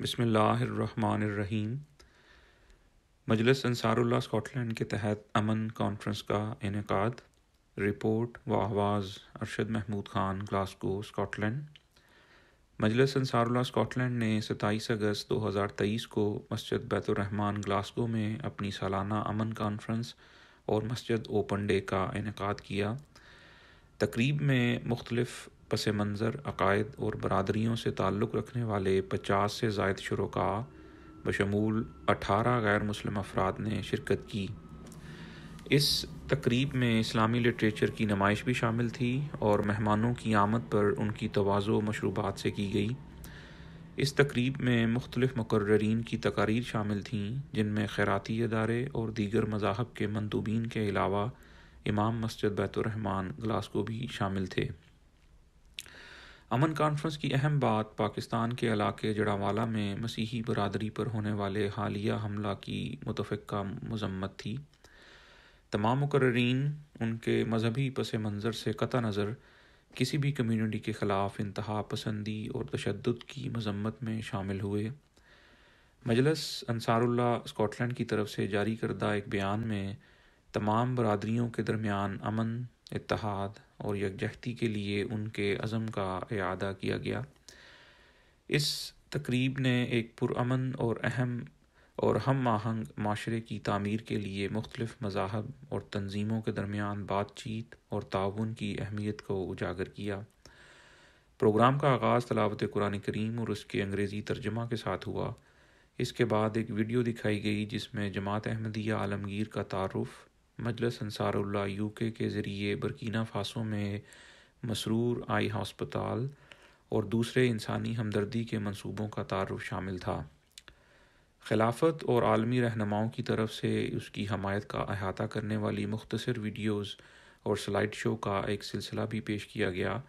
بسم اللہ الرحمن الرحیم۔ مجلس انصار اللہ اسکاٹ لینڈ کے تحت امن کانفرنس کا انعقاد۔ رپورٹ و آواز Arshad Mahmood Khan, Glasgow, Scotland. Majlis Ansar اللہ اسکاٹ لینڈ نے 27 اگست 2023 کو مسجد بیت الرحمن گلاسگو میں اپنی سالانہ امن کانفرنس اور مسجد اوپن ڈے کا انعقاد کیا۔ تقریب میں مختلف پس منظر، عقائد اور برادریوں سے تعلق رکھنے والے 50 سے زائد شرکاء بشمول 18 غیر مسلم افراد نے شرکت کی۔ اس تقریب میں اسلامی لٹریچر کی نمائش بھی شامل تھی اور مہمانوں کی آمد پر ان کی تواضع مشروبات سے کی گئی۔ اس تقریب میں مختلف مقررین کی تقاریر شامل تھیں، جن میں خیراتی ادارے اور دیگر مذاہب کے مندوبین کے علاوہ امام مسجد بیت الرحمن گلاسگو بھی شامل تھے۔ امن کانفرنس کی اہم بات پاکستان کے علاقے جڑاوالا میں مسیحی برادری پر ہونے والے حالیہ حملہ کی متفقہ مذمت تھی۔ تمام مقررین ان کے مذہبی پس منظر سے قطع نظر کسی بھی کمیونٹی کے خلاف انتہا پسندی اور تشدد کی مذمت میں شامل ہوئے۔ مجلس انصار اللہ اسکاٹ لینڈ کی طرف سے جاری کردہ ایک بیان میں تمام برادریوں کے درمیان امن، اتحاد اور یکجہتی کے لیے ان کے عزم کا اعادہ کیا گیا۔ اس تقریب نے ایک پرامن اور اہم اور ہم آہنگ معاشرے کی تعمیر کے لیے مختلف مذاہب اور تنظیموں کے درمیان بات چیت اور تعاون کی اہمیت کو اجاگر کیا۔ پروگرام کا آغاز تلاوت قرآن کریم اور اس کے انگریزی ترجمہ کے ساتھ ہوا۔ اس کے بعد ایک ویڈیو دکھائی گئی جس میں جماعت احمدیہ عالمگیر کا تعارف، مجلس انصار اللہ UK کے ذریعے برکینا فاسو میں مسرور آئی ہسپتال اور دوسرے انسانی ہمدردی کے منصوبوں کا تعارف شامل تھا۔ خلافت اور عالمی رہنماؤں کی طرف سے اس کی حمایت کا احاطہ کرنے والی مختصر ویڈیوز اور سلائیڈ شو کا ایک سلسلہ بھی پیش کیا گیا،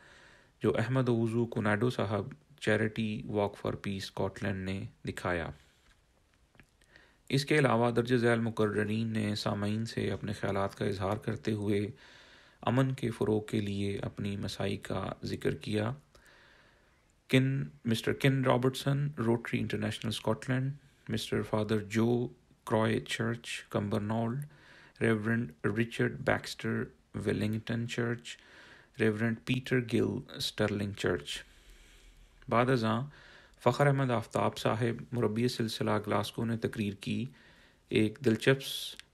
جو احمد اوزو کناڈو صاحب charity walk for peace Scotland نے دکھایا۔ اس کے علاوہ درج ذیل مقررین نے سامعین سے اپنے خیالات کا اظہار کرتے ہوئے امن کے فروغ کے لیے اپنی مساعی کا ذکر کیا۔ Mister Ken Robertson, Rotary International Scotland, mister father Joe کرائے church Cumbernauld, reverend Richard Baxter Wellington church, reverend Peter Gill Stirling church. بعد ازاں فخر احمد آفتاب صاحب، مربی سلسلہ گلاسگو نے تقریر کی۔ ایک دلچسپ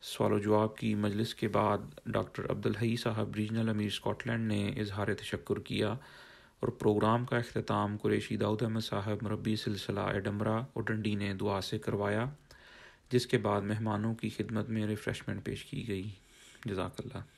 سوال و جواب کی مجلس کے بعد ڈاکٹر عبدالحی صاحب، ریجنل امیر اسکاٹ لینڈ نے اظہار تشکر کیا اور پروگرام کا اختتام قریشی داؤد احمد صاحب، مربی سلسلہ ایڈنبرا اور ڈنڈی نے دعا سے کروایا، جس کے بعد مہمانوں کی خدمت میں ریفریشمنٹ پیش کی گئی۔ جزاک اللہ۔